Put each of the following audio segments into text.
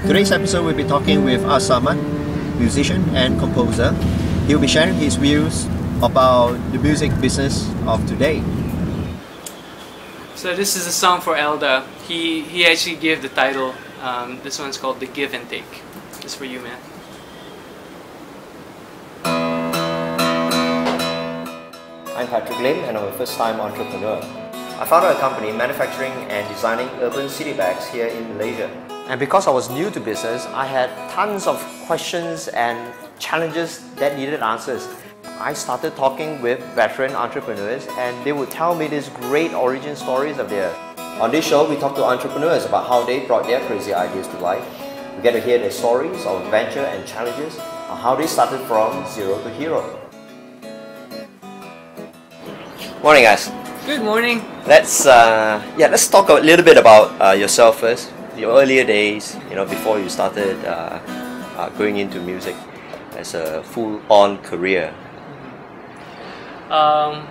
Today's episode we'll be talking with Asaman, musician and composer. He'll be sharing his views about the music business of today. So this is a song for Elda. He actually gave the title. This one's called The Give and Take. This is for you, man. I'm Patrick Lim and I'm a first-time entrepreneur. I founded a company manufacturing and designing urban city bags here in Malaysia. And because I was new to business, I had tons of questions and challenges that needed answers. I started talking with veteran entrepreneurs and they would tell me these great origin stories of theirs. On this show, we talk to entrepreneurs about how they brought their crazy ideas to life. We get to hear their stories of adventure and challenges, on how they started from zero to hero. Morning, guys. Good morning. Let's talk a little bit about yourself first. Your earlier days, before you started going into music as a full-on career. Well,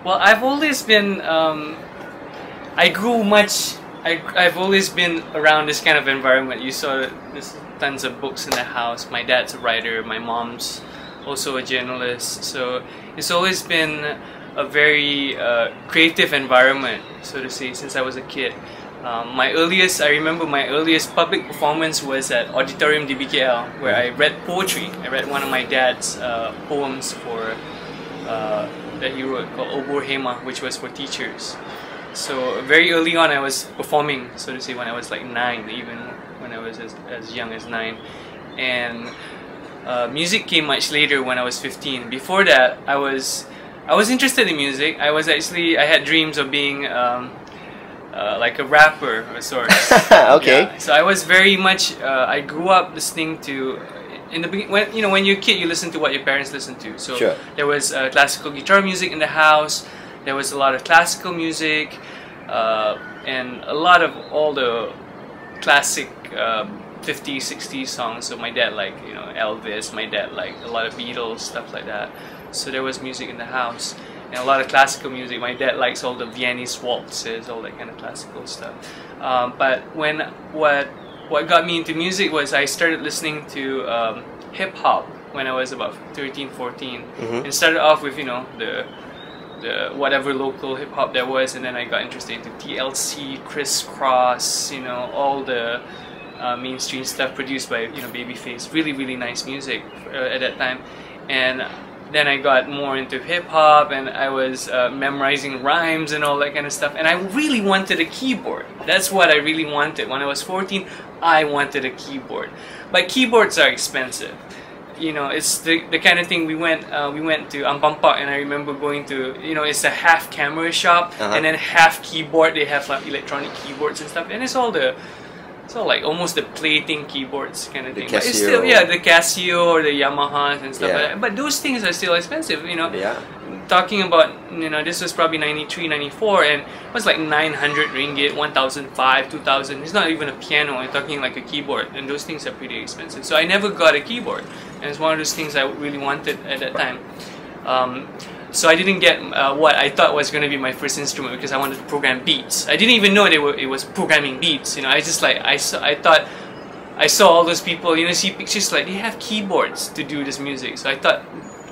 I've always been. I've always been around this kind of environment. You saw there's tons of books in the house. My dad's a writer. My mom's also a journalist. So it's always been a very creative environment, so to say, since I was a kid. I remember my earliest public performance was at Auditorium DBKL, where I read poetry. I read one of my dad's poems that he wrote called Obor Hema, which was for teachers. So very early on I was performing, so to say, when I was like 9, even when I was as young as 9. And music came much later when I was 15. Before that, I was interested in music. I had dreams of being like a rapper of sorts. Okay. Yeah. So I was very much. I grew up listening to. In the beginning, when you're a kid, you listen to what your parents listen to. So sure. There was classical guitar music in the house. There was a lot of classical music, and a lot of all the classic 50s, 60s songs. So my dad liked Elvis. My dad liked a lot of Beatles, stuff like that. So there was music in the house. And a lot of classical music. My dad likes all the Viennese waltzes, all that kind of classical stuff. But what got me into music was I started listening to hip hop when I was about 13, 14. Mm-hmm. And started off with the whatever local hip hop there was, and then I got interested into TLC, Criss Cross, all the mainstream stuff produced by Babyface. Really, really nice music at that time. And then I got more into hip-hop and I was memorizing rhymes and all that kind of stuff. And I really wanted a keyboard. That's what I really wanted. When I was 14, I wanted a keyboard. But keyboards are expensive. It's the kind of thing we went to Ampampak, and I remember going to, it's a half camera shop, and then half keyboard. They have like electronic keyboards and stuff. And it's all like almost the plaything keyboards kind of thing. But it's still, the Casio or the Yamahas and stuff like that. But those things are still expensive, Yeah. Talking about, this was probably 93, 94, and it was like 900 ringgit, 1,005, 2,000. It's not even a piano, I'm talking like a keyboard, and those things are pretty expensive. So I never got a keyboard, and it's one of those things I really wanted at that time. So I didn't get what I thought was going to be my first instrument, because I wanted to program beats. I didn't even know it was programming beats. I just I thought I saw all those people, see pictures like they have keyboards to do this music. So I thought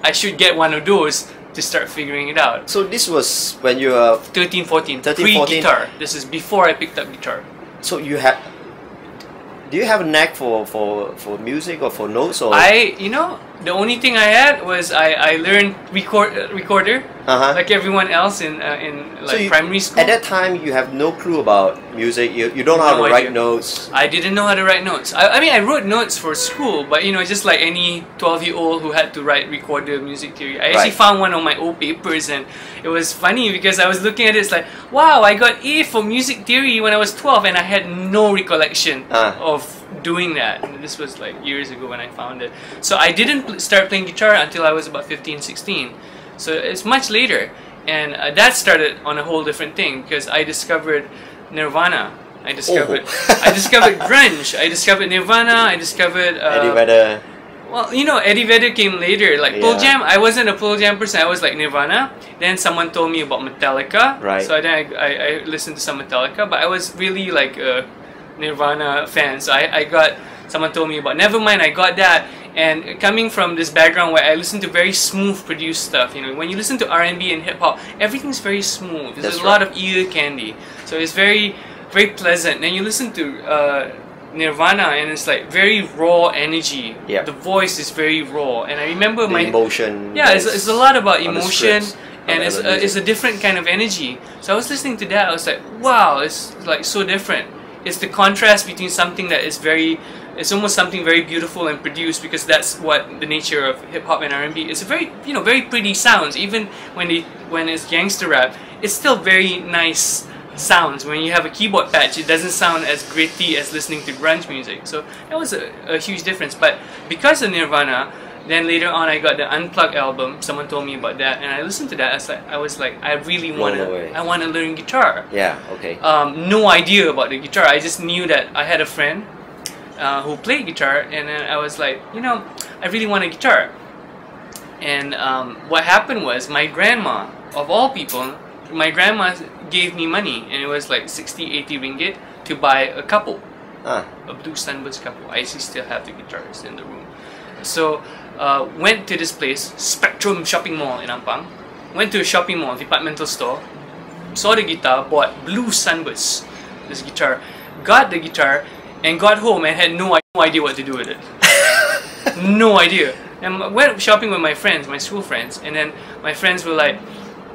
I should get one of those to start figuring it out. So this was when you were 13, 14, pre-guitar. This is before I picked up guitar. So do you have a knack for music or for notes? Or The only thing I had was I learned recorder, like everyone else in primary school. At that time, you have no clue about music. You don't know how to write notes. I didn't know how to write notes. I wrote notes for school, but just like any 12-year-old who had to write recorder music theory. I actually found one of my old papers, and it was funny because I was looking at it. It's like, wow, I got A for music theory when I was 12, and I had no recollection of doing that. And this was like years ago when I found it. So I didn't start playing guitar until I was about 15, 16. So it's much later. And that started on a whole different thing, because I discovered Nirvana. I discovered grunge. I discovered Nirvana. I discovered Eddie Vedder. Well, Eddie Vedder came later. Like Pearl Jam, I wasn't a Pearl Jam person. I was like Nirvana. Then someone told me about Metallica. Right. So then I listened to some Metallica, but I was really like Nirvana fan. So I got, someone told me about Nevermind, I got that. And coming from this background where I listen to very smooth produced stuff, you know, when you listen to R&B and hip hop, everything's very smooth. There's a lot of ear candy, so it's very, very pleasant. And you listen to Nirvana, and it's like very raw energy. Yeah. The voice is very raw, and I remember the emotion. Yeah, it's a lot about emotion, and it's a different kind of energy. So I was listening to that, I was like, wow, it's like so different. It's the contrast between something that is very, it's almost something very beautiful and produced, because that's what the nature of hip hop and R&B is. Very, you know, very pretty sounds. Even when it's gangster rap, it's still very nice sounds. When you have a keyboard patch, it doesn't sound as gritty as listening to grunge music. So that was a huge difference. But because of Nirvana, then later on I got the Unplugged album. Someone told me about that, and I listened to that. I was like, I really want to learn guitar. Yeah. Okay. No idea about the guitar. I just knew that I had a friend who played guitar, and then I was like, you know, I really want a guitar. And what happened was, my grandma, of all people, my grandma gave me money, and it was like 60-80 ringgit to buy a couple, a Blue Sunburst couple. I still have the guitars in the room. So went to this place, Spectrum Shopping Mall in Ampang. Went to a shopping mall, departmental store, saw the guitar, bought Blue Sunburst, this guitar, got the guitar, and got home and had no idea what to do with it. No idea. And went shopping with my friends, my school friends, and then my friends were like,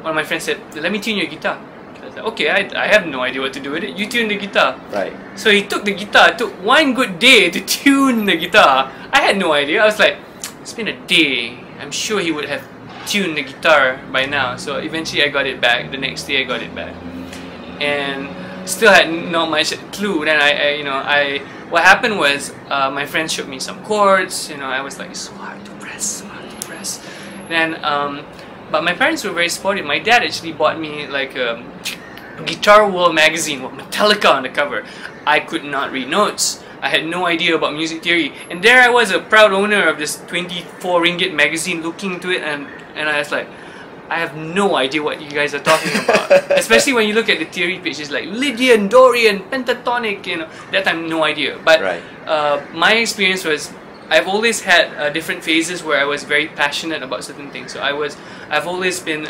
one of my friends said, let me tune your guitar. I was like, okay, I have no idea what to do with it. You tune the guitar. Right. So he took the guitar. It took one good day to tune the guitar. I had no idea. I was like, it's been a day. I'm sure he would have tuned the guitar by now. So eventually I got it back. The next day I got it back. And still had not much clue. Then what happened was, my friend showed me some chords. You know, I was like, it's so hard to press, so hard to press. Then, but my parents were very supportive. My dad actually bought me like a Guitar World magazine with Metallica on the cover. I could not read notes. I had no idea about music theory. And there I was, a proud owner of this 24 ringgit magazine, looking into it, and I was like, I have no idea what you guys are talking about. Especially when you look at the theory pages like Lydian, Dorian, pentatonic, you know, that time no idea. But my experience was, I've always had different phases where I was very passionate about certain things. So I've always been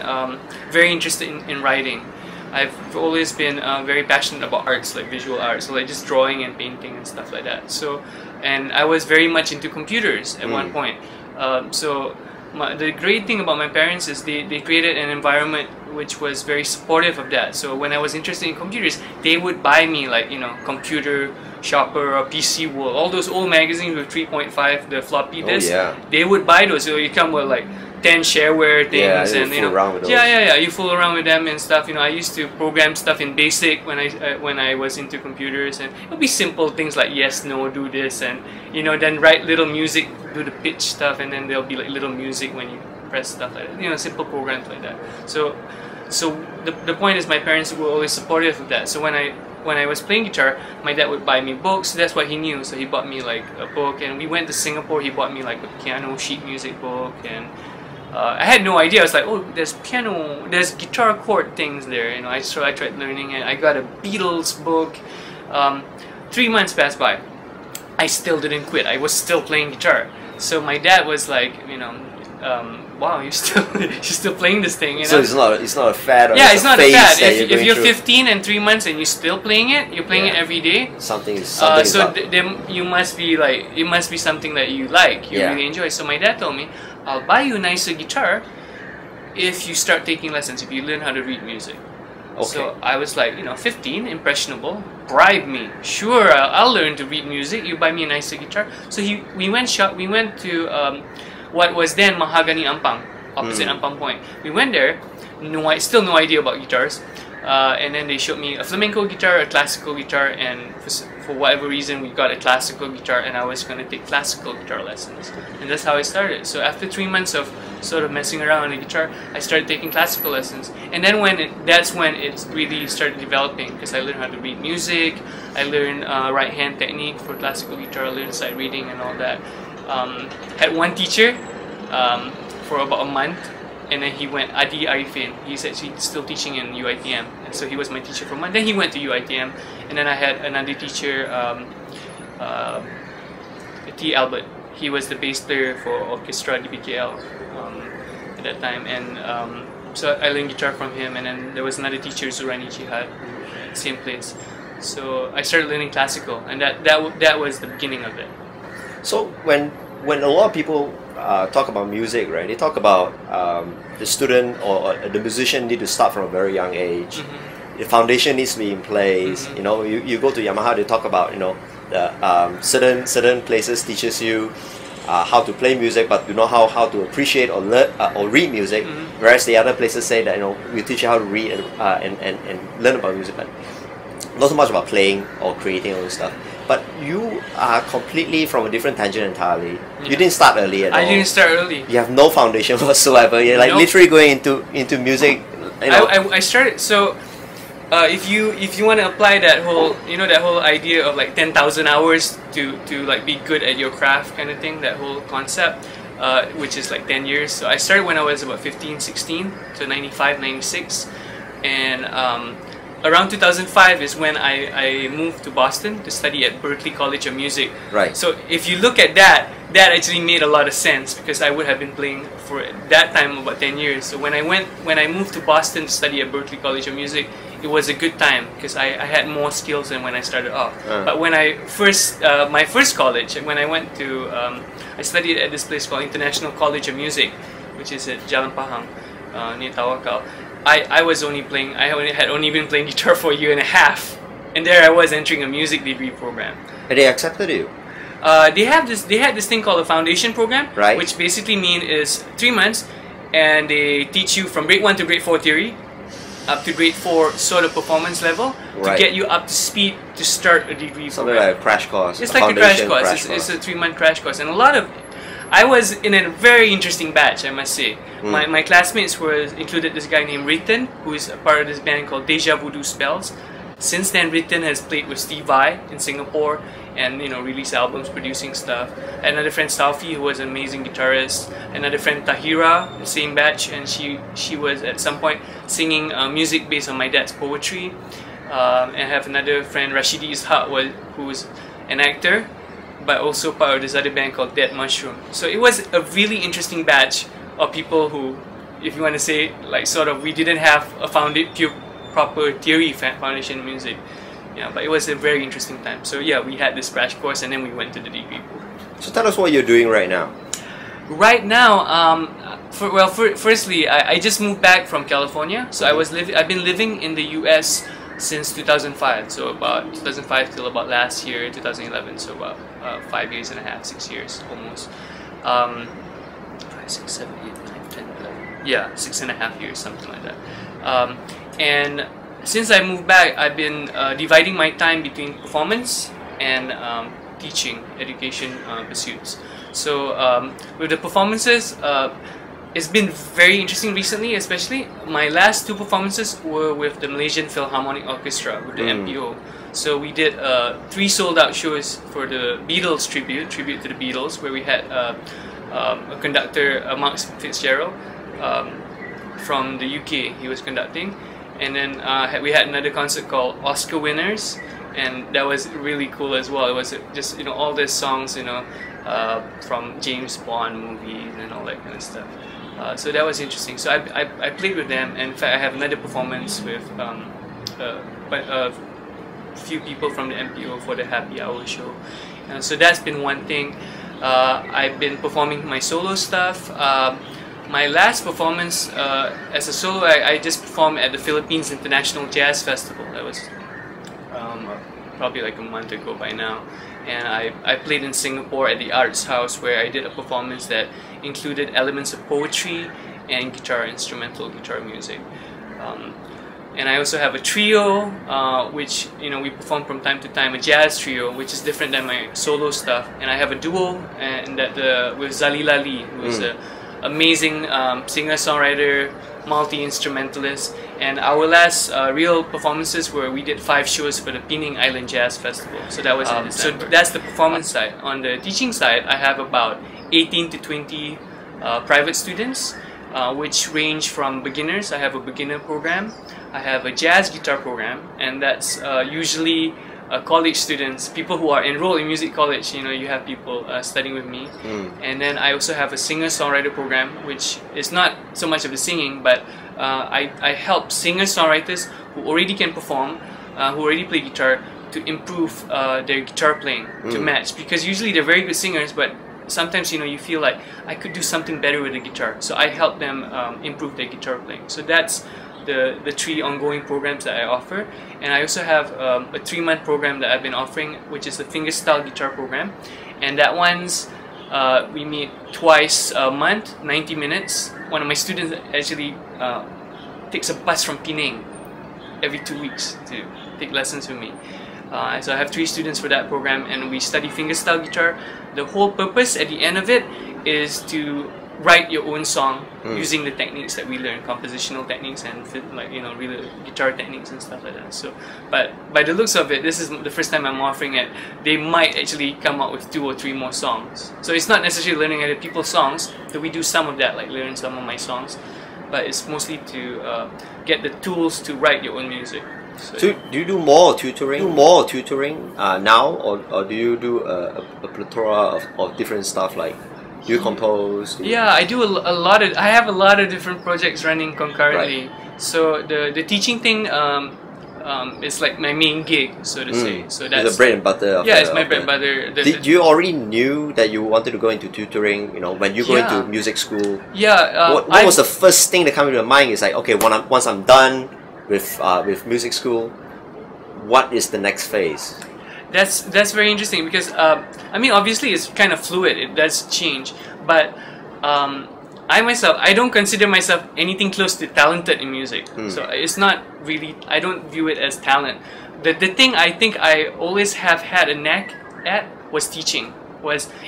very interested in writing. I've always been very passionate about arts, like visual arts, so like just drawing and painting and stuff like that. So, and I was very much into computers at one point. The great thing about my parents is they created an environment which was very supportive of that. So when I was interested in computers, they would buy me, like, you know, Computer Shopper or PC World, all those old magazines with 3.5, the floppy disk. They would buy those. So you come with like 10 shareware things, and you know, you fool around with them and stuff. You know, I used to program stuff in BASIC when I was into computers, and it would be simple things like yes, no, do this, and you know, then write little music, do the pitch stuff, and then there'll be like little music when you press stuff like that. You know, simple programs like that. So the point is, my parents were always supportive of that. So when I was playing guitar, my dad would buy me books. That's what he knew. So he bought me like a book, and we went to Singapore. He bought me like a piano sheet music book, and I had no idea. I was like, oh, there's piano, there's guitar chord things there. You know, so I tried learning it. I got a Beatles book. 3 months passed by. I still didn't quit. I was still playing guitar. So my dad was like, you know, wow, you're still playing this thing. You know? So it's not a fad. Or it's not a fad. If you're 15 and 3 months and you're still playing it, you're playing it every day. Something is you must be like, it must be something that you like, you really enjoy. So my dad told me, I'll buy you a nicer guitar if you start taking lessons, if you learn how to read music. So I was like, you know, 15, impressionable, bribe me. Sure, I'll learn to read music. You buy me a nicer guitar. So we went to what was then Mahagani Ampang, opposite Ampang Point. We went there, still no idea about guitars, and then they showed me a flamenco guitar, a classical guitar, and for whatever reason we got a classical guitar, and I was going to take classical guitar lessons, and that's how I started. So after 3 months of sort of messing around on the guitar, I started taking classical lessons, and then that's when it really started developing, because I learned how to read music, I learned right hand technique for classical guitar, I learned sight reading and all that. Had one teacher for about a month, and then he went Adi Arifin. He's actually still teaching in UITM, and so he was my teacher for 1 month. Then he went to UITM, and then I had another teacher, T. Albert. He was the bass player for Orchestra DBKL at that time, and so I learned guitar from him. And then there was another teacher, Zurani Jihad, same place. So I started learning classical, and that was the beginning of it. So when a lot of people talk about music, right? They talk about the student or the musician need to start from a very young age. Mm-hmm. The foundation needs to be in place. Mm-hmm. You know, you go to Yamaha, they talk about, you know, the certain places teaches you how to play music, but you know how to appreciate or learn or read music. Mm-hmm. Whereas the other places say that, you know, we teach you how to read and learn about music, but not so much about playing or creating all this stuff. But you are completely from a different tangent entirely. Yeah. You didn't start early at all. I didn't start early. You have no foundation whatsoever. You're like literally going into music. You know. I started so. If you want to apply that whole idea of like 10,000 hours to like be good at your craft kind of thing, that whole concept, which is like 10 years. So I started when I was about 15, 16, so 95, 96, and around 2005 is when I moved to Boston to study at Berklee College of Music. Right. So if you look at that actually made a lot of sense, because I would have been playing for that time about 10 years. So when I moved to Boston to study at Berklee College of Music, it was a good time because I had more skills than when I started off. But when I my first college, when I went to, I studied at this place called International College of Music, which is at Jalan Pahang, near Tawakal. I had only been playing guitar for a year and a half, and there I was entering a music degree program. And they accepted you? They had this thing called a foundation program, right? Which basically means is 3 months, and they teach you from grade 1 to grade 4 theory, up to grade 4 sort of performance level, to get you up to speed to start a degree Something program. like a crash course. It's like a crash course. It's a 3-month crash course, and I was in a very interesting batch, I must say. My classmates included this guy named Ritan, who is a part of this band called Deja Voodoo Spells. Since then, Ritan has played with Steve Vai in Singapore and released albums, producing stuff. Another friend, Staufi, who was an amazing guitarist. Another friend, Tahira, the same batch, and she was at some point singing music based on my dad's poetry. And I have another friend, Rashidi Ishaq, who was an actor, but also part of this other band called Dead Mushroom. So it was a really interesting batch of people who, if you want to say, like we didn't have a proper theory foundation in music. Yeah, but it was a very interesting time. So yeah, we had this crash course, and then we went to the degree program. So tell us what you're doing right now. Right now, firstly, I just moved back from California. So I've been living in the U.S. since 2005. So about 2005 till about last year, 2011. So about 5 years and a half, 6 years almost. 5, 6, 7, 8, 9, 10, 11. Yeah, 6.5 years, something like that. And since I moved back, I've been dividing my time between performance and teaching, education pursuits. So with the performances, it's been very interesting recently, especially. My last 2 performances were with the Malaysian Philharmonic Orchestra, with the MPO. So we did 3 sold-out shows for the Beatles tribute to the Beatles, where we had a conductor, Mark Fitzgerald, from the UK. He was conducting. And then we had another concert called Oscar Winners, and that was really cool as well. It was just all these songs from James Bond movies and all that kind of stuff. So that was interesting. So I played with them, and in fact I have another performance with a few people from the MPO for the Happy Hour show. So that's been one thing. I've been performing my solo stuff. My last performance as a solo, I just performed at the Philippines International Jazz Festival. That was probably like a month ago by now. And I played in Singapore at the Arts House, where I did a performance that included elements of poetry and instrumental guitar music. And I also have a trio, which we perform from time to time, a jazz trio, which is different than my solo stuff. And I have a duo with Zalila Lee, who is an amazing singer-songwriter, multi-instrumentalist. And our last real performances we did 5 shows for the Penang Island Jazz Festival. So that was in December. So that's the performance side. On the teaching side, I have about 18 to 20 private students. which range from beginners. I have a beginner program. I have a jazz guitar program, and that's usually college students, people who are enrolled in music college. You know, you have people studying with me. And then I also have a singer-songwriter program, which is not so much of the singing, but I help singer-songwriters who already can perform, who already play guitar, to improve their guitar playing to match, because usually they're very good singers, but sometimes, you know, you feel like I could do something better with the guitar, so I help them improve their guitar playing. So that's the 3 ongoing programs that I offer. And I also have a 3-month program that I've been offering, which is the fingerstyle guitar program, and that one's we meet twice a month, 90 minutes. One of my students actually takes a bus from Penang every 2 weeks to take lessons with me. So I have 3 students for that program, and we study fingerstyle guitar. The whole purpose at the end of it is to write your own song using the techniques that we learn, compositional techniques and like, you know, real guitar techniques and stuff like that. So, but by the looks of it, this is the first time I'm offering it. They might actually come up with 2 or 3 more songs. So it's not necessarily learning other people's songs, though we do some of that, like learn some of my songs, but it's mostly to get the tools to write your own music. So do you do more tutoring? Now, or do you do a plethora of different stuff, like you compose? Yeah, I do a lot of. I have a lot of different projects running concurrently. Right. So the teaching thing is like my main gig, so to say. So that's the bread and butter. Yeah, it's my bread and butter. Did you already knew that you wanted to go into tutoring? You know, when you go into music school. Yeah. What was the first thing that came into your mind? Is like, okay, once I'm done with music school, what is the next phase? That's very interesting, because I mean, obviously it's kind of fluid, it does change, but I don't consider myself anything close to talented in music. So it's not really, I don't view it as talent. The thing I think I always have had a knack at was teaching.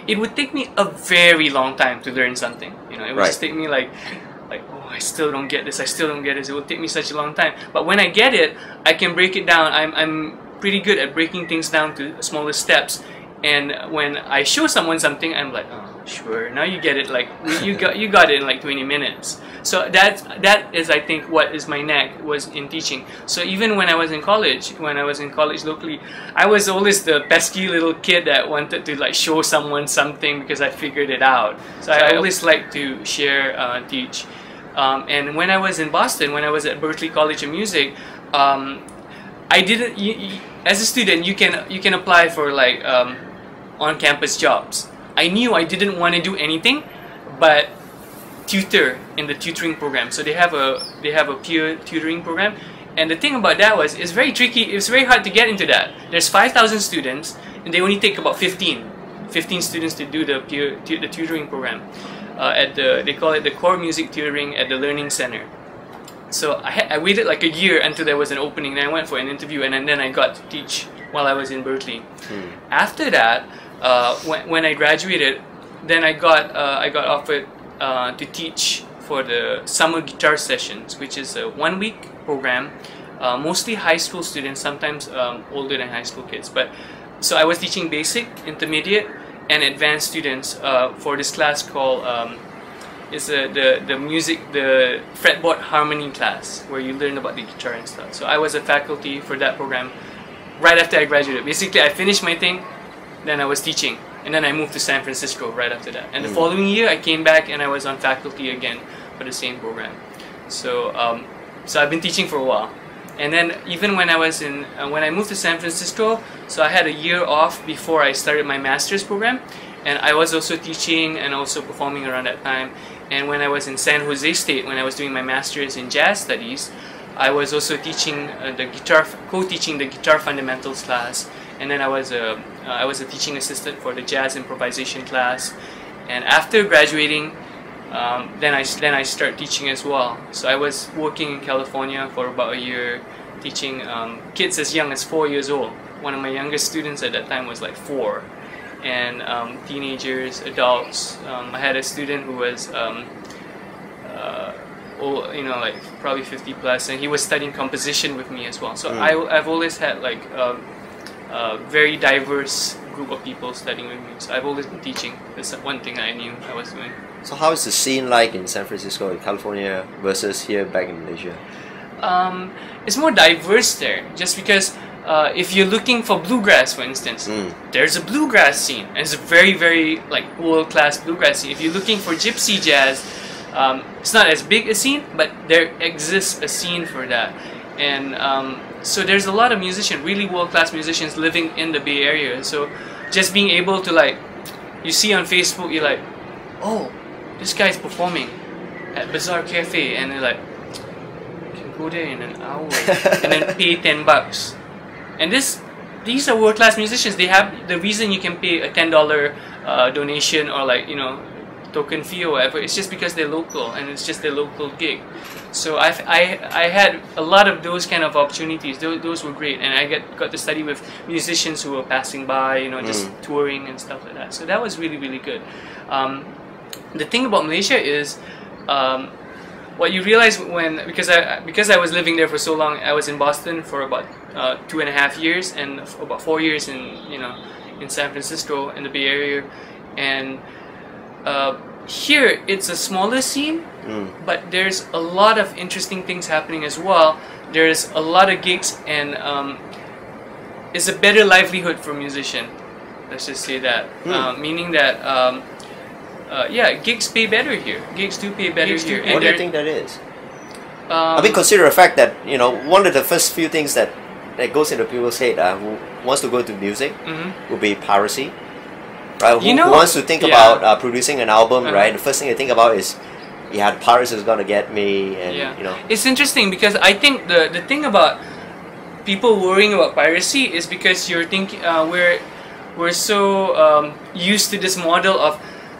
It would take me a very long time to learn something. You know, it would just take me like, oh, I still don't get this, it will take me such a long time. But when I get it, I can break it down. I'm pretty good at breaking things down to smaller steps, and when I show someone something, I'm like, oh, sure, now you get it, like you got it in like 20 minutes. So that is, I think, what is my knack was in teaching. So even when I was in college locally, I was always the pesky little kid that wanted to like show someone something because I figured it out. So I always like to share, teach. And when I was in Boston, when I was at Berklee College of Music, I didn't. As a student, you can apply for like on-campus jobs. I knew I didn't want to do anything but tutor in the tutoring program. So they have a peer tutoring program, and the thing about that was it's very tricky. It's very hard to get into that. There's 5,000 students, and they only take about 15 students to do the tutoring program. They call it the core music tutoring at the Learning Center. So I waited like a year until there was an opening. Then I went for an interview, and then I got to teach while I was in Berklee. After that, when I graduated, then I got offered to teach for the summer guitar sessions, which is a 1-week program, mostly high school students, sometimes older than high school kids. But so I was teaching basic, intermediate, and advanced students for this class called. Is the fretboard harmony class, where you learn about the guitar and stuff. So I was a faculty for that program right after I graduated. Basically, I finished my thing, then I was teaching, and then I moved to San Francisco right after that. And the following year, I came back and I was on faculty again for the same program. So so I've been teaching for a while. And then even when I was when I moved to San Francisco, so I had a year off before I started my master's program, and I was also teaching and also performing around that time. And when I was in San Jose State, when I was doing my master's in jazz studies, I was also teaching co-teaching the guitar fundamentals class. And then I was a teaching assistant for the jazz improvisation class. And after graduating, then I started teaching as well. So I was working in California for about a year, teaching kids as young as 4 years old. One of my youngest students at that time was like 4. And teenagers, adults. I had a student who was, old, you know, like probably 50 plus, and he was studying composition with me as well. So I've always had like a very diverse group of people studying with me. So I've always been teaching. That's one thing I knew I was doing. So how is the scene like in San Francisco, in California, versus here back in Malaysia? It's more diverse there, just because if you're looking for bluegrass, for instance, there's a bluegrass scene, and it's a very, very like world-class bluegrass scene. If you're looking for gypsy jazz, it's not as big a scene, but there exists a scene for that. And so there's a lot of musicians, really world-class musicians living in the Bay Area. So just being able to, like, you see on Facebook, you're like, oh, this guy's performing at Bazaar Cafe, and they're like, you can go there in an hour and then pay $10. And these are world-class musicians. They have the reason you can pay a $10 donation, or, like, you know, token fee or whatever. It's just because they're local, and it's just their local gig. So I had a lot of those kind of opportunities. Those were great, and I got to study with musicians who were passing by, you know, just touring and stuff like that. So that was really, really good. The thing about Malaysia is, what you realize because I was living there for so long. I was in Boston for about 2.5 years, and about 4 years in San Francisco in the Bay Area, and here it's a smaller scene, but there's a lot of interesting things happening as well. There's a lot of gigs, and it's a better livelihood for a musician. Let's just say that, meaning that yeah, gigs pay better here. Gigs do pay better here. What do you think that is? I mean, consider the fact that, you know, one of the first few things that goes into people's head who wants to go to music will be piracy. Right? Who wants to think about producing an album, right? The first thing they think about is, yeah, the piracy is going to get me, and you know. It's interesting because I think the thing about people worrying about piracy is because you're thinking we're so used to this model of,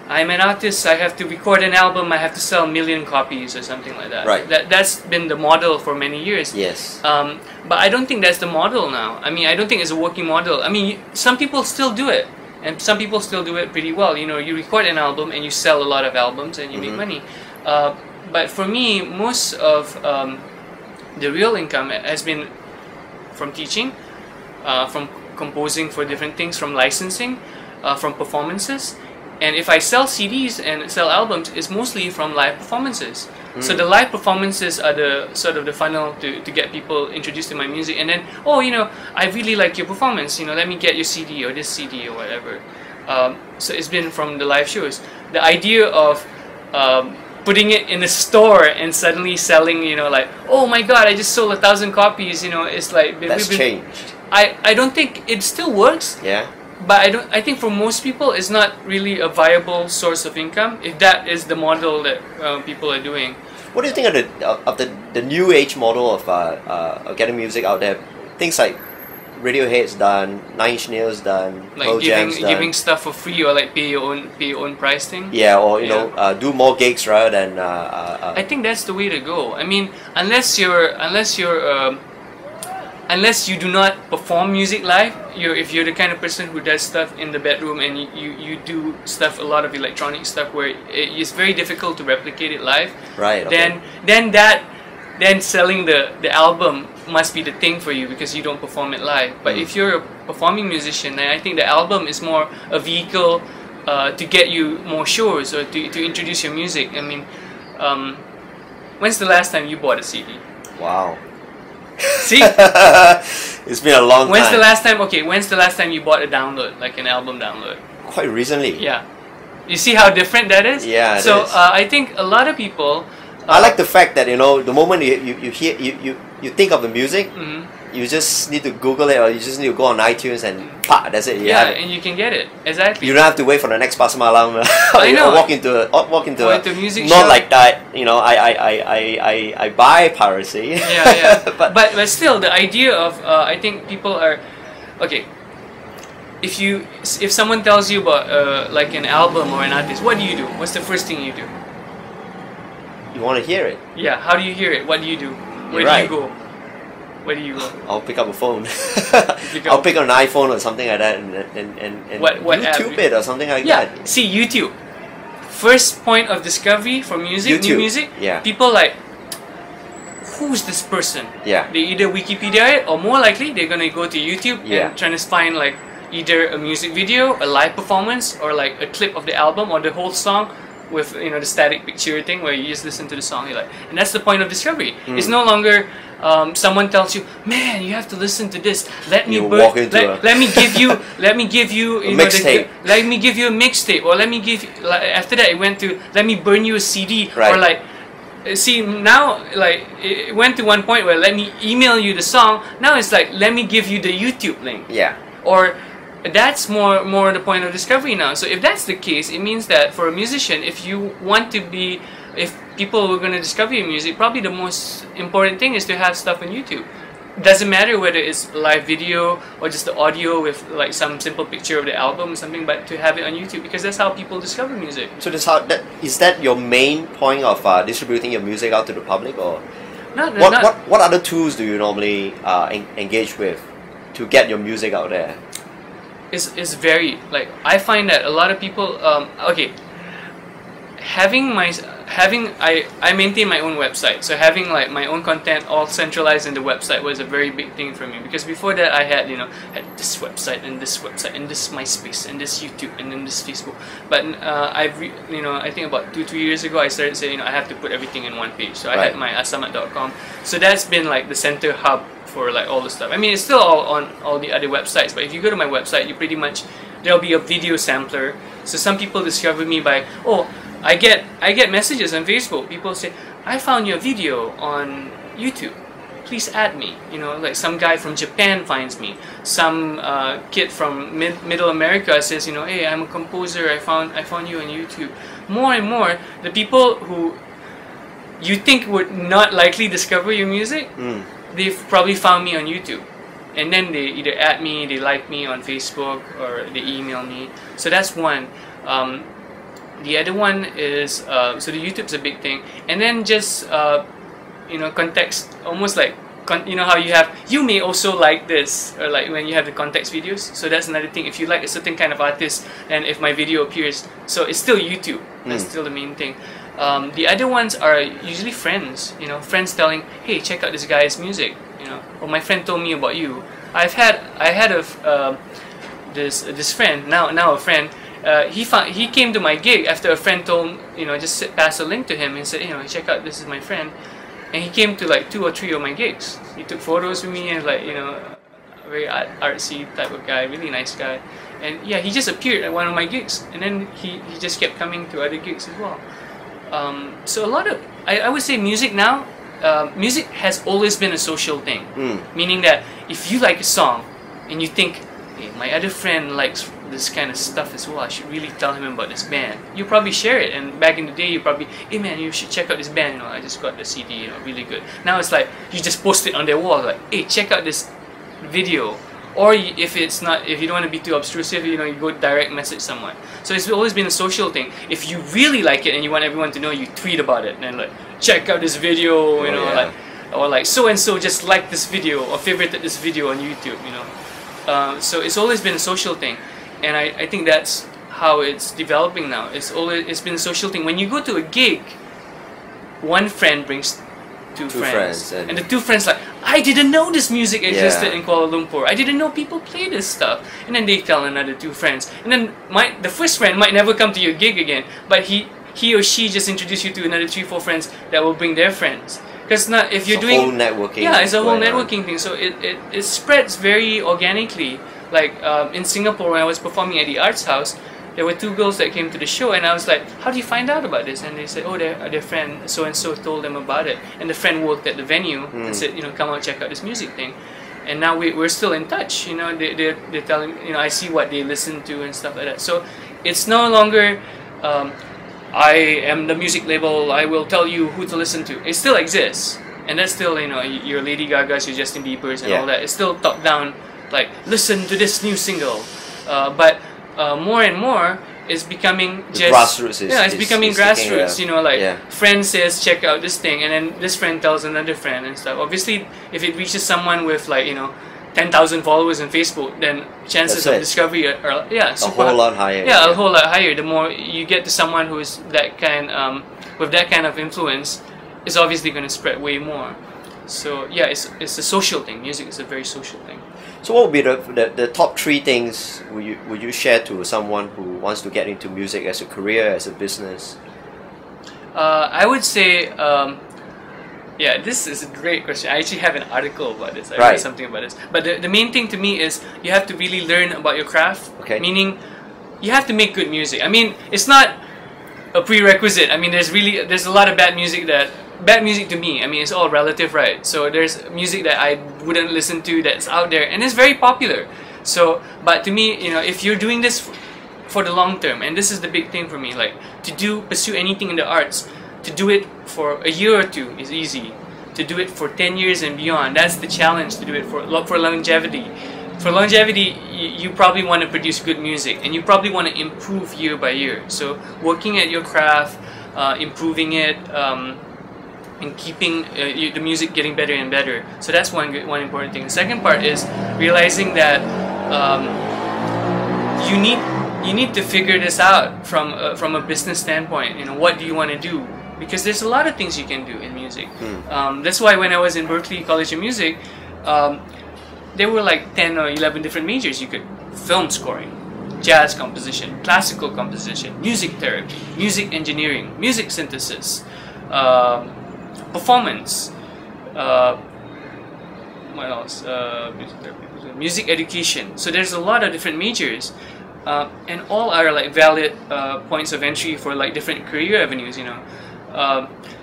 I'm an artist, I have to record an album, I have to sell 1 million copies or something like that. Right. That's been the model for many years. Yes. But I don't think that's the model now. I mean, I don't think it's a working model. I mean, some people still do it. And some people still do it pretty well. You know, you record an album and you sell a lot of albums and you make money. But for me, most of the real income has been from teaching, from composing for different things, from licensing, from performances. And if I sell CDs and sell albums, it's mostly from live performances. So the live performances are the sort of the funnel to get people introduced to my music. And then, oh, you know, I really like your performance, you know, let me get your CD or this CD or whatever. So it's been from the live shows. The idea of putting it in a store and suddenly selling, you know, like, oh my god, I just sold 1,000 copies, you know, it's like... That's changed. I don't think it still works. Yeah. But I think for most people, it's not really a viable source of income if that is the model that people are doing. What do you think of the new age model of getting music out there? Things like Radiohead's done, Nine Inch Nails done, like giving stuff for free, or like pay your own price thing. Yeah, or you know, do more gigs rather than. I think that's the way to go. I mean, unless you do not perform music live, if you're the kind of person who does stuff in the bedroom and you do stuff, a lot of electronic stuff where it's very difficult to replicate it live. Right. Okay. Then selling the album must be the thing for you because you don't perform it live. But if you're a performing musician, then I think the album is more a vehicle to get you more shows or to introduce your music. I mean, when's the last time you bought a CD? Wow. See, it's been a long time. When's the last time you bought a download, like an album download? Quite recently. Yeah. You see how different that is? Yeah. So I think a lot of people. I like the fact that, you know, the moment you hear you think of the music, you just need to Google it, or you just need to go on iTunes and that's it. Yeah, and you can get it. Exactly. You don't have to wait for the next Pasma alarm. I know. Walk into a music not show. like that. You know, I buy piracy. Yeah. but still, the idea of I think people are okay. If someone tells you about like an album or an artist, what do you do? What's the first thing you do? You want to hear it. Yeah. How do you hear it? What do you do? Where do you go? Where do you go? I'll pick up a phone. I'll pick up an iPhone or something like that, and what YouTube app? it or something like that. Yeah. See, YouTube. First point of discovery for music, new music. Yeah. People like, who's this person? Yeah. They either Wikipedia it, or more likely they're gonna go to YouTube and trying to find like either a music video, a live performance, or like a clip of the album or the whole song with the static picture thing where you just listen to the song. You're like, and that's the point of discovery. It's no longer someone tells you, man, you have to listen to this. Let me give you let me give you a mixtape. Let me give you a mixtape, or let me give you, like, after that it went to let me burn you a CD, right. or like. See, now, like, it went to one point where let me email you the song. Now it's like, let me give you the YouTube link. Yeah. Or that's more the point of discovery now. So if that's the case, it means that for a musician, if people were going to discover your music, probably the most important thing is to have stuff on YouTube. Doesn't matter whether it's live video or just the audio with like some simple picture of the album or something, but to have it on YouTube, because that's how people discover music. So is that your main point of distributing your music out to the public, or what other tools do you normally engage with to get your music out there? It's very, like, I find that a lot of people I maintain my own website, so having like my own content all centralized in the website was a very big thing for me, because before that I had had this website and this MySpace and this YouTube and then this Facebook, but I think about 2-3 years ago I started saying I have to put everything in one page. So I had my asamat.com, so that's been like the center hub for like all the stuff. I mean, it's still all on all the other websites, but if you go to my website, you pretty much, there'll be a video sampler. So some people discover me by, I get messages on Facebook. People say, I found your video on YouTube. Please add me. Like some guy from Japan finds me. Some kid from Middle America says, hey, I'm a composer. I found you on YouTube. More and more, the people who you think would not likely discover your music, they've probably found me on YouTube. And then they either add me, they like me on Facebook, or they email me. So that's one. The other one is, so the YouTube's a big thing. And then just, context, almost like, how you may also like this, or like when you have the context videos. So that's another thing. If you like a certain kind of artist, and if my video appears, so it's still YouTube. That's still the main thing. The other ones are usually friends, friends telling, hey, check out this guy's music, or my friend told me about you. I had this friend, now a friend. He came to my gig after a friend told just passed a link to him and said, check out, this is my friend, and he came to like 2 or 3 of my gigs. He took photos with me, and like a very artsy type of guy, really nice guy, and yeah, he just appeared at one of my gigs, and then he just kept coming to other gigs as well. So a lot of, I would say music now, music has always been a social thing, meaning that if you like a song and you think, hey, my other friend likes this kind of stuff as well, I should really tell him about this band, you probably share it. And back in the day, you probably, hey man, you should check out this band, I just got the CD, really good. Now it's like, you just post it on their wall, like, hey, check out this video. Or if you don't want to be too obtrusive, you go direct message someone. So it's always been a social thing. If you really like it and you want everyone to know, you tweet about it and like, check out this video, like, or like, so and so just liked this video or favorited this video on YouTube, So it's always been a social thing, and I think that's how it's developing now. It's been a social thing. When you go to a gig, one friend brings two friends. And the two friends like, I didn't know this music existed in Kuala Lumpur. I didn't know people play this stuff. And then they tell another 2 friends. And then the first friend might never come to your gig again, but he or she just introduced you to another 3-4 friends that will bring their friends. Because if you're doing, whole networking, it's a whole networking thing. So it spreads very organically. Like in Singapore, when I was performing at the Arts House, there were 2 girls that came to the show, and I was like, how do you find out about this? And they said, oh, their friend so-and-so told them about it. And the friend worked at the venue and said, come out, check out this music thing. And now we're still in touch, they're telling, I see what they listen to and stuff like that. So it's no longer, I am the music label, I will tell you who to listen to. It still exists. And that's still, your Lady Gagas, your Justin Biebers and all that. It's still top down, like, listen to this new single. But more and more, it's becoming just grassroots. It's becoming grassroots. Friend says, check out this thing, and then this friend tells another friend and stuff. Obviously, if it reaches someone with 10,000 followers on Facebook, then chances of discovery are a whole lot higher. A whole lot higher. The more you get to someone who's that kind, with that kind of influence, it's obviously going to spread way more. So yeah, it's a social thing. Music is a very social thing. So what would be the top 3 things would you share to someone who wants to get into music as a career, as a business? I would say, yeah, this is a great question. I actually have an article about this. I Right. read something about this. But the main thing to me is you have to really learn about your craft. Okay. Meaning, you have to make good music. I mean, it's not a prerequisite. I mean, there's a lot of bad music to me. I mean, it's all relative, right? So there's music that I wouldn't listen to that's out there, and it's very popular. So, but to me, you know, if you're doing this for the long term, and this is the big thing for me, like to pursue anything in the arts, to do it for a year or 2 is easy. To do it for 10 years and beyond, that's the challenge. To do it for longevity. For longevity, you probably want to produce good music, and you probably want to improve year by year. So working at your craft, improving it, and keeping the music getting better and better. So that's one important thing. The second part is realizing that you need to figure this out from a business standpoint. You know, what do you want to do? Because there's a lot of things you can do in music. That's why when I was in Berklee College of Music, there were like 10 or 11 different majors. You could film scoring, jazz composition, classical composition, music therapy, music engineering, music synthesis, performance, what else? Music therapy, music education. So there's a lot of different majors, and all are like valid points of entry for like different career avenues. You know,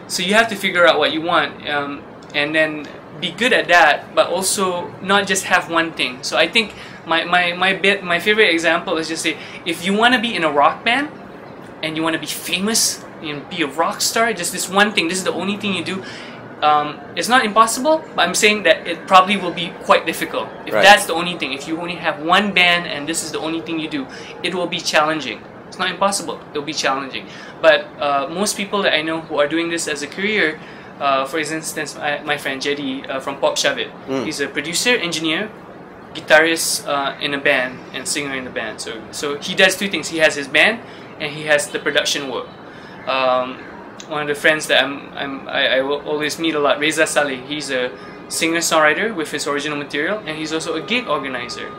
so you have to figure out what you want, and then be good at that, but also not just have one thing. So I think my favorite example is just say, if you want to be in a rock band and you want to be famous and be a rock star, just this one thing, this is the only thing you do. It's not impossible, but I'm saying that it probably will be quite difficult. If that's the only thing, if you only have one band and this is the only thing you do, it will be challenging. It's not impossible, it will be challenging. But most people that I know who are doing this as a career, for instance, my friend Jedi from Pop Shavit, he's a producer, engineer, guitarist in a band, and singer in the band. So he does 2 things. He has his band, and he has the production work. One of the friends that I will always meet a lot, Reza Saleh, he's a singer-songwriter with his original material, and he's also a gig organizer.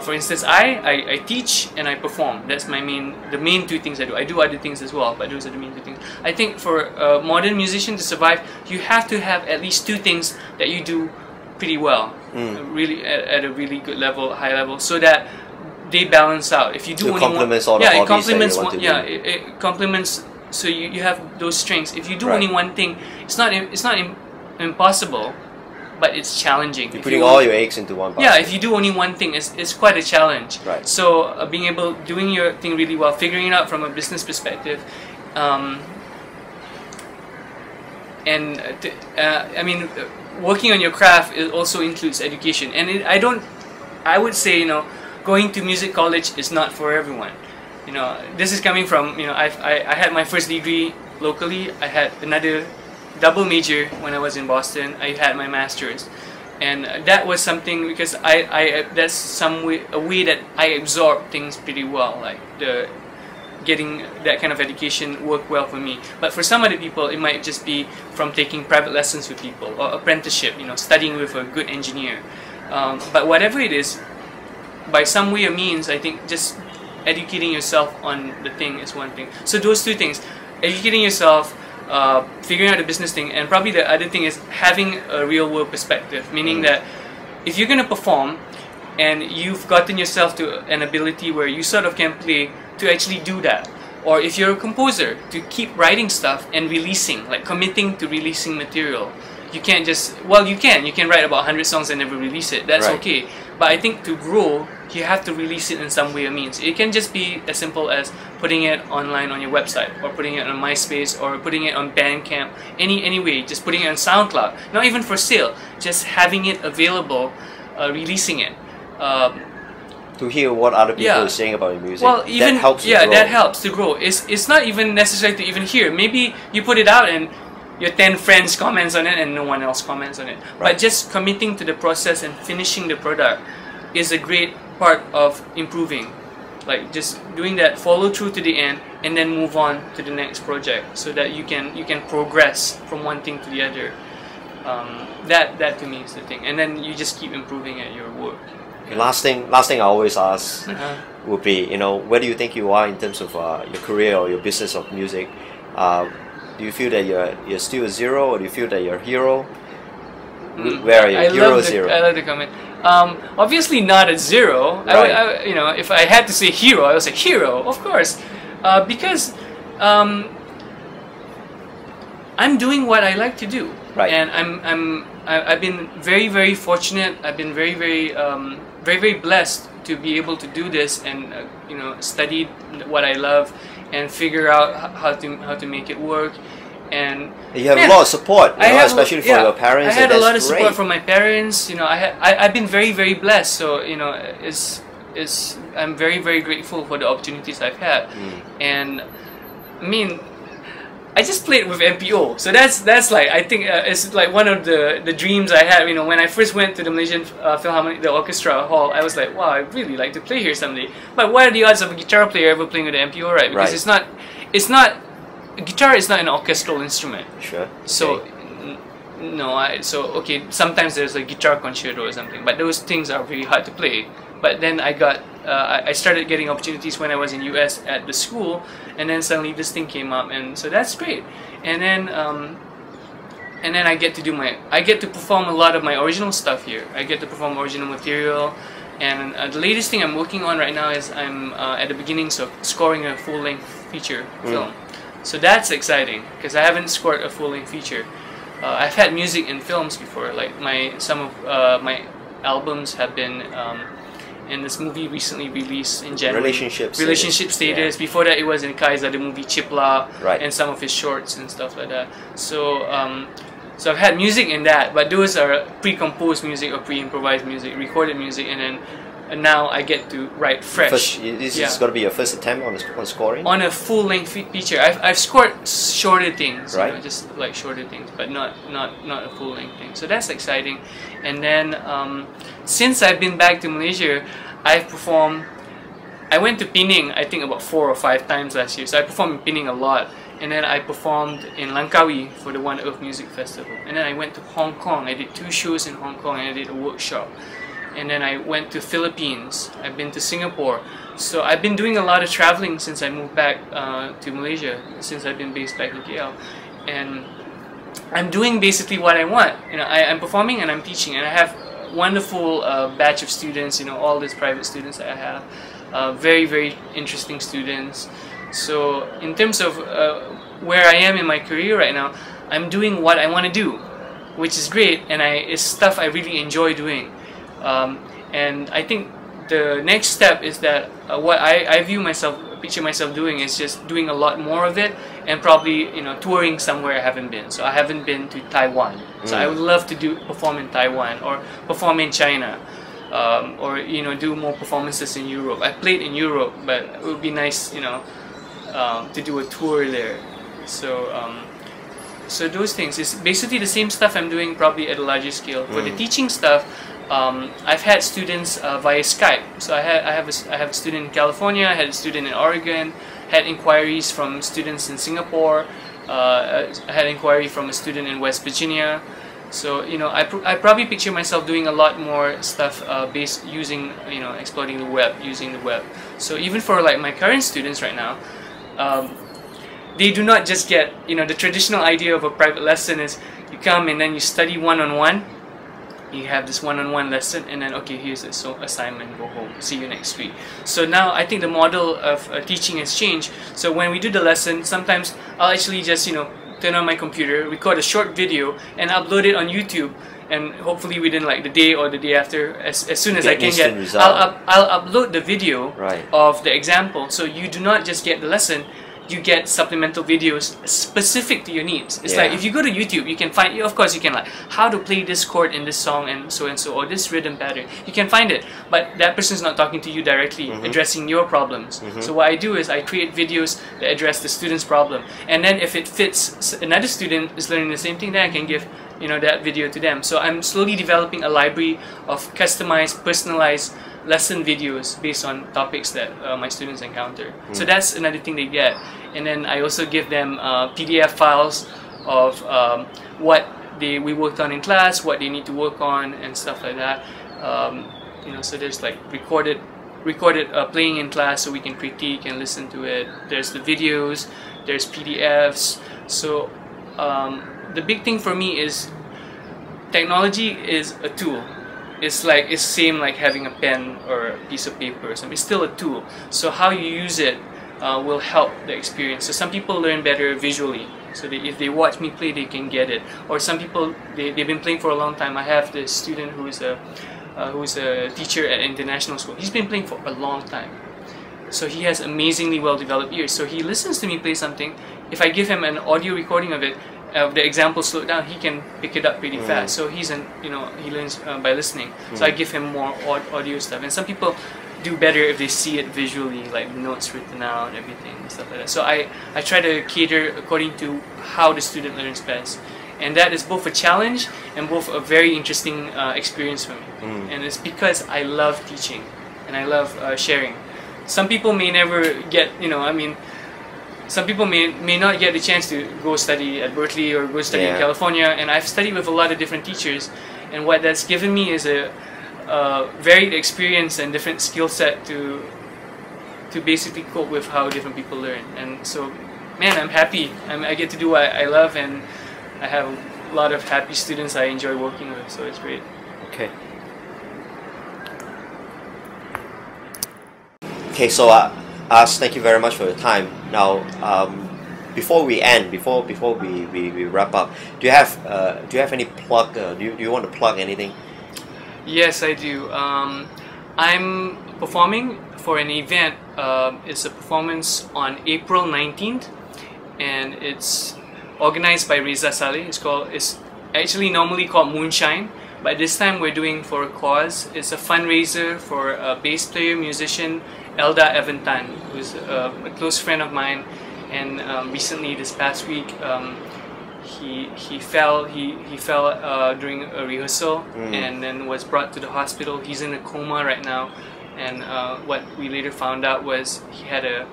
For instance, I teach and I perform. That's the main 2 things I do. I do other things as well, but those are the main 2 things. I think for a modern musician to survive, you have to have at least 2 things that you do pretty well, really at a really good level, high level, so that they balance out. If you do only one, it complements all the hobbies that you want to do. It complements. So you have those strengths. If you do only one thing, it's not impossible, but it's challenging. You're putting all your eggs into one basket. Yeah, if you do only one thing, it's quite a challenge. Right. So doing your thing really well, figuring it out from a business perspective, I mean, working on your craft also includes education. And I would say, you know, going to music college is not for everyone. You know, this is coming from, you know, I had my first degree locally. I had another double major when I was in Boston. I had my master's, and that was something because that's a way that I absorb things pretty well. Like getting that kind of education worked well for me. But for some other people, it might just be from taking private lessons with people or apprenticeship. You know, studying with a good engineer. But whatever it is, by some way or means, I think just educating yourself on the thing is one thing. So those 2 things, educating yourself, figuring out the business thing, and probably the other thing is having a real world perspective, meaning that if you're going to perform and you've gotten yourself to an ability where you sort of can play, to actually do that. Or if you're a composer, to keep writing stuff and releasing, like committing to releasing material. You can't just, well, you can write about 100 songs and never release it. That's okay. But I think to grow, you have to release it in some way or means. It can just be as simple as putting it online on your website, or putting it on MySpace, or putting it on Bandcamp, any way, just putting it on SoundCloud. Not even for sale, just having it available, releasing it. To hear what other people are saying about your music. Well, even that helps to grow. That helps to grow. It's not even necessary to even hear. Maybe you put it out and your 10 friends comments on it and no one else comments on it. But just committing to the process and finishing the product is a great part of improving. Like just doing that, follow through to the end, and then move on to the next project, so that you can progress from one thing to the other. That to me is the thing, and then you just keep improving at your work. Last thing I always ask would be, where do you think you are in terms of your career or your business of music? Do you feel that you're still a zero, or do you feel that you're a hero? Where are you? Hero, zero? I love the comment. Obviously not a zero. Right. If I had to say hero, I would say hero, of course, because I'm doing what I like to do, right. And I've been very fortunate. I've been very blessed to be able to do this and study what I love and figure out how to make it work. And you have a lot of support, especially for your parents. I had a lot of support from my parents. I've been very blessed. So I'm very grateful for the opportunities I've had. And I mean, I just played with MPO, so that's like, I think it's like one of the dreams I had. When I first went to the Malaysian Philharmonic, the orchestra hall, I was like, wow, I really like to play here someday. But what are the odds of a guitar player ever playing with the MPO, right? Because it's not guitar is not an orchestral instrument. Sure. So okay, sometimes there's a guitar concerto or something, but those things are very hard to play. But then I started getting opportunities when I was in US at the school, and then suddenly this thing came up, and so that's great. And then I get to perform a lot of my original stuff here. I get to perform original material, and the latest thing I'm working on right now is I'm at the beginnings of scoring a full-length feature film. So that's exciting because I haven't scored a full-length feature. I've had music in films before, like some of my albums have been in this movie recently released in January. Relationship Status. Yeah. Before that, it was in Kaiser, the movie Chipla, and some of his shorts and stuff like that. So so I've had music in that, but those are pre-composed music or pre-improvised music, recorded music, and now I get to write fresh. This is going to be your first attempt on scoring? On a full-length feature. I've scored shorter things, right. Just like shorter things, but not a full-length thing. So that's exciting. And then since I've been back to Malaysia, I went to Penang, I think about 4 or 5 times last year. So I performed in Penang a lot. And then I performed in Langkawi for the One Earth Music Festival. And then I went to Hong Kong. I did 2 shows in Hong Kong, and I did a workshop. And then I went to Philippines. I've been to Singapore. So I've been doing a lot of traveling since I moved back to Malaysia, since I've been based back in KL. And I'm doing basically what I want. I'm performing and I'm teaching, and I have a wonderful batch of students. All these private students that I have, very interesting students. So in terms of where I am in my career right now, I'm doing what I want to do, which is great, and it's stuff I really enjoy doing. And I think the next step is that what I picture myself doing is just doing a lot more of it, and probably touring somewhere I haven't been. So I haven't been to Taiwan, so I would love to perform in Taiwan or perform in China, or do more performances in Europe. I played in Europe, but it would be nice to do a tour there. So so those things is basically the same stuff I'm doing, probably at a larger scale. For the teaching stuff, I've had students via Skype. So I have a student in California, I had a student in Oregon, had inquiries from students in Singapore, I had inquiry from a student in West Virginia. So I probably picture myself doing a lot more stuff based using exploiting the web, using the web. So even for like my current students right now, they do not just get the traditional idea of a private lesson is you come and then you study one-on-one. You have this one-on-one lesson, and then okay, here's the assignment, go home, see you next week. So now I think the model of teaching has changed. So when we do the lesson, sometimes I'll actually just turn on my computer, record a short video, and upload it on YouTube. And hopefully within like the day or the day after, as soon as I can get, I'll upload the video of the example. So you do not just get the lesson, you get supplemental videos specific to your needs. It's like if you go to YouTube, you can find, of course you can like how to play this chord in this song and so, or this rhythm pattern. You can find it, but that person's not talking to you directly, addressing your problems. So what I do is I create videos that address the student's problem, and then if it fits another student is learning the same thing, then I can give that video to them. So I'm slowly developing a library of customized, personalized lesson videos based on topics that my students encounter. So that's another thing they get. And then I also give them PDF files of what we worked on in class, what they need to work on, and stuff like that. You know, so there's like recorded playing in class, so we can critique and listen to it. There's the videos, there's PDFs. So the big thing for me is technology is a tool. It's same like having a pen or a piece of paper or something. It's still a tool. So how you use it will help the experience. So some people learn better visually. So if they watch me play, they can get it. Or some people, they've been playing for a long time. I have this student who's a teacher at international school. He's been playing for a long time. So he has amazingly well-developed ears. So he listens to me play something. If I give him an audio recording of it, the example slowed down, he can pick it up pretty fast. So he learns by listening. So I give him more audio stuff. And some people do better if they see it visually, like notes written out and everything and stuff like that. So I try to cater according to how the student learns best. And that is both a challenge and both a very interesting experience for me. And it's because I love teaching and I love sharing. Some people may never get, some people may not get the chance to go study at Berkeley or go study in California, and I've studied with a lot of different teachers, and what that's given me is a varied experience and different skill set to basically cope with how different people learn. And so, man, I'm happy. I get to do what I love, and I have a lot of happy students I enjoy working with, so it's great. Okay. Okay, so thank you very much for your time. Now, before we end, before we wrap up, do you have any plug? Do you want to plug anything? Yes, I do. I'm performing for an event. It's a performance on April 19th, and it's organized by Reza Saleh. It's actually normally called Moonshine, but this time we're doing for a cause. It's a fundraiser for a bass player musician, Elda Evantan, who's a close friend of mine, and recently this past week he fell during a rehearsal and then was brought to the hospital. He's in a coma right now, and what we later found out was he had a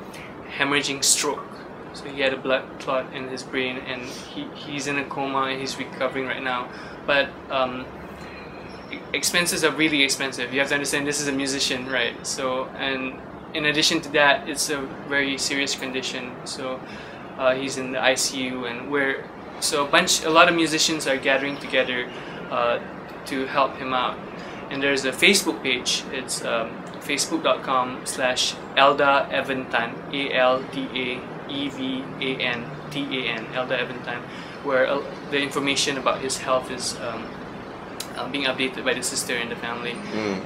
hemorrhaging stroke. So he had a blood clot in his brain, and he's in a coma and he's recovering right now. But expenses are really expensive. You have to understand, this is a musician, right? So, and in addition to that, it's a very serious condition. So he's in the ICU, and a lot of musicians are gathering together to help him out. And there's a Facebook page. It's facebook.com/Elda Evantan, ALDAEVANTAN, Elda Evantan, where the information about his health is being updated by the sister and the family.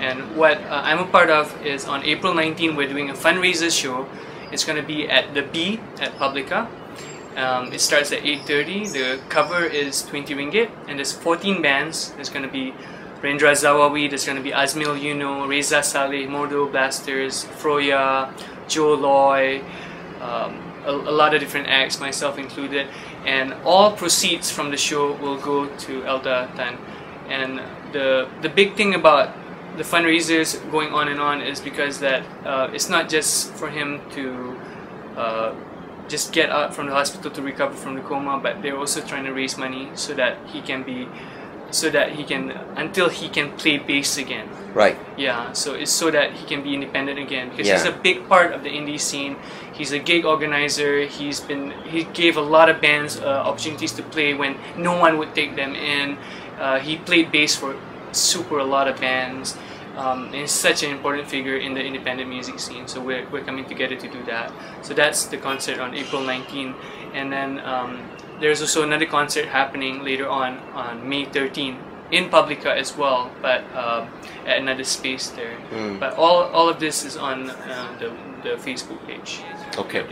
And what I'm a part of is on April 19, we're doing a fundraiser show. It's going to be at the B at Publica. It starts at 8:30. The cover is 20 ringgit, and there's 14 bands. There's going to be Rendra Zawawi, there's going to be Azmil Yuno, Reza Saleh, Mordo Blasters, Froya, Joe Loy, a lot of different acts, myself included, and all proceeds from the show will go to Elda Tan. And the big thing about the fundraisers going on and on is because that it's not just for him to just get out from the hospital to recover from the coma, but they're also trying to raise money so that he can until he can play bass again. Right. Yeah, so it's so that he can be independent again, because he's a big part of the indie scene. He's a gig organizer. He gave a lot of bands opportunities to play when no one would take them in. He played bass for a lot of bands. And he's such an important figure in the independent music scene. So we're coming together to do that. So that's the concert on April 19, and then there's also another concert happening later on May 13 in Publica as well, but at another space there. But all of this is on the Facebook page. Okay.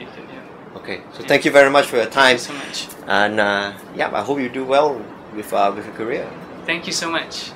Okay. So thank you very much for your time. Thank you so much. And I hope you do well with your career. Thank you so much.